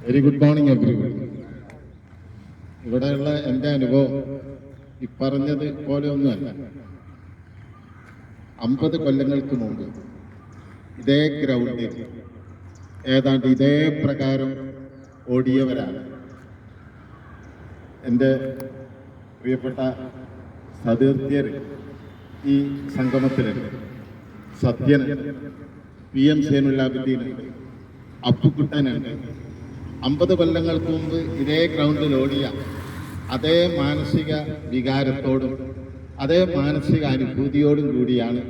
Very good morning everyone. ഇവിടെയുള്ള എൻ്റെ അനുഭവം ഈ പറഞ്ഞത് പോലെ ഒന്നുമല്ല. 50 കൊല്ലങ്ങൾക്ക് മുമ്പ് ഇതേ ഗ്രൗണ്ടിൽ ഏതാണ്ട് ഇതേ പ്രകാരം ഓടിയവരാണ് എൻ്റെ പ്രിയപ്പെട്ട സതീർത്ഥ്യർ. ഈ സംഗമത്തിലുണ്ട്. സത്യനുണ്ട്, PM സേനുലാബുദ്ദീനുണ്ട്, അപ്പുക്കുട്ടനുണ്ട്. 50 കൊല്ലങ്ങൾക്ക് മുമ്പ് ഇതേ ഗ്രൗണ്ടിൽ ഓടിയ അതേ മാനസിക വികാരത്തോടും അതേ മാനസിക അനുഭൂതിയോടും കൂടിയാണ്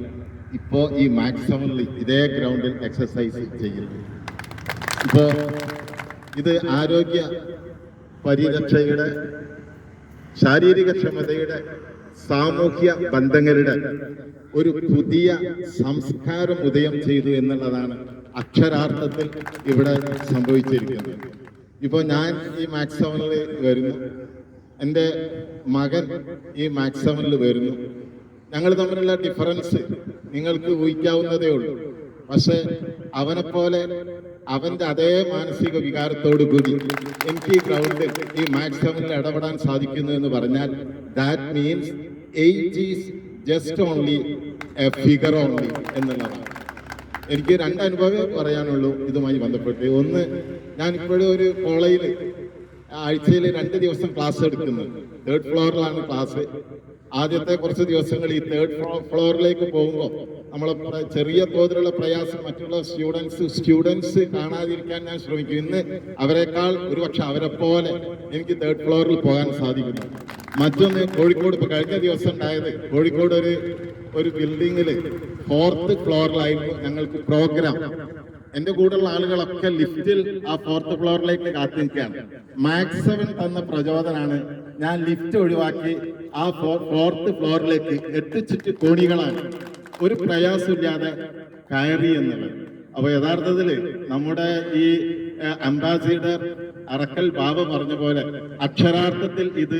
ഇപ്പോൾ ഈ മാക്സിമം ഇതേ ഗ്രൗണ്ടിൽ എക്സസൈസ് ചെയ്യുന്നത്. ഇപ്പോൾ ഇത് ആരോഗ്യ പരിരക്ഷയുടെ, ശാരീരിക ക്ഷമതയുടെ, സാമൂഹ്യ ബന്ധങ്ങളുടെ ഒരു പുതിയ സംസ്കാരം ഉദയം ചെയ്തു എന്നുള്ളതാണ് അക്ഷരാർത്ഥത്തിൽ ഇവിടെ സംഭവിച്ചിരിക്കുന്നത്. ഇപ്പോൾ ഞാൻ ഈ മാക്സിമത്തിൽ വരുന്നു, എൻ്റെ മകൻ ഈ മാക്സിമത്തിൽ വരുന്നു. ഞങ്ങൾ തമ്മിലുള്ള ഡിഫറൻസ് നിങ്ങൾക്ക് ഊഹിക്കാവുന്നതേ ഉള്ളൂ. പക്ഷെ അവനെപ്പോലെ അവൻ്റെ അതേ മാനസിക വികാരത്തോടു കൂടി എനിക്ക് ഈ ഗ്രൗണ്ടിൽ ഈ മാക്സിമത്തിൽ ഇടപെടാൻ സാധിക്കുന്നു എന്ന് പറഞ്ഞാൽ that means age is just only A figure only എന്നുള്ളതാണ്. എനിക്ക് 2 അനുഭവമേ പറയാനുള്ളൂ ഇതുമായി ബന്ധപ്പെട്ട്. ഒന്ന്, ഞാനിപ്പോഴും ഒരു കോളേജിൽ ആഴ്ചയിൽ 2 ദിവസം ക്ലാസ് എടുക്കുന്നത്. 3rd ഫ്ലോറിലാണ് class. ആദ്യത്തെ കുറച്ച് ദിവസങ്ങൾ ഈ 3rd ഫ്ലോറിലേക്ക് പോകുമ്പോൾ നമ്മളെ ചെറിയ തോതിലുള്ള പ്രയാസം മറ്റുള്ള സ്റ്റുഡൻസ് കാണാതിരിക്കാൻ ഞാൻ ശ്രമിക്കും. ഇന്ന് അവരെക്കാൾ ഒരുപക്ഷെ അവരെ പോലെ എനിക്ക് 3rd ഫ്ലോറിൽ പോകാൻ സാധിക്കുന്നു. മറ്റൊന്ന്, കോഴിക്കോട് ഇപ്പോൾ കഴിഞ്ഞ ദിവസം ഉണ്ടായത്, കോഴിക്കോട് ഒരു ബിൽഡിങ്ങിൽ 4th ഫ്ലോറിലായിരുന്നു ഞങ്ങൾക്ക് പ്രോഗ്രാം. എന്റെ കൂടെയുള്ള ആളുകളൊക്കെ ലിഫ്റ്റിൽ ആ 4th ഫ്ലോറിലേക്ക് കാത്തിരിക്കുകയാണ്. മാക്സിമം തന്ന പ്രചോദനാണ് ഞാൻ ലിഫ്റ്റ് ഒഴിവാക്കി ആ 4th ഫ്ലോറിലേക്ക് 8 ചുറ്റ് കോണികളാണ് ഒരു പ്രയാസമില്ലാതെ കയറി എന്നുള്ളത്. അപ്പൊ യഥാർത്ഥത്തിൽ നമ്മുടെ ഈ അംബാസിഡർ അറക്കൽ ബാബ പറഞ്ഞ പോലെ അക്ഷരാർത്ഥത്തിൽ ഇത്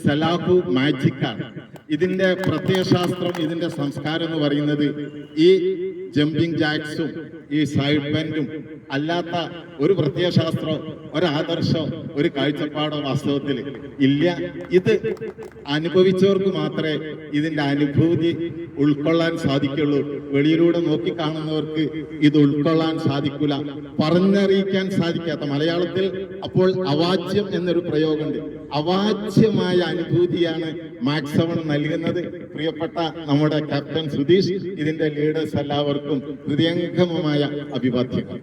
സലാഹു മാജിക്കാണ്. ഇതിന്റെ പ്രത്യയശാസ്ത്രം, ഇതിന്റെ സംസ്കാരം എന്ന് പറയുന്നത് ഈ ജമ്പിങ് ജാക്സും ഈ സൈഡ് ബെൻഡും അല്ലാത്ത ഒരു പ്രത്യയശാസ്ത്രമോ ഒരാദർശമോ ഒരു കാഴ്ചപ്പാടോ വാസ്തവത്തിൽ ഇല്ല. ഇത് അനുഭവിച്ചവർക്ക് മാത്രമേ ഇതിന്റെ അനുഭൂതി ഉൾക്കൊള്ളാൻ സാധിക്കുള്ളൂ. വെളിയിലൂടെ നോക്കിക്കാണുന്നവർക്ക് ഇത് ഉൾക്കൊള്ളാൻ സാധിക്കില്ല, പറഞ്ഞറിയിക്കാൻ സാധിക്കാത്ത. മലയാളത്തിൽ അപ്പോൾ അവാച്യം എന്നൊരു പ്രയോഗമുണ്ട്. അവാച്യമായ അനുഭൂതിയാണ് മാക്സിമം നൽകുന്നത്. പ്രിയപ്പെട്ട നമ്മുടെ ക്യാപ്റ്റൻ സുധീഷ്, ഇതിന്റെ ലീഡേഴ്സ് എല്ലാവർക്കും ഹൃദയംഗമമായ അഭിവാദ്യങ്ങൾ.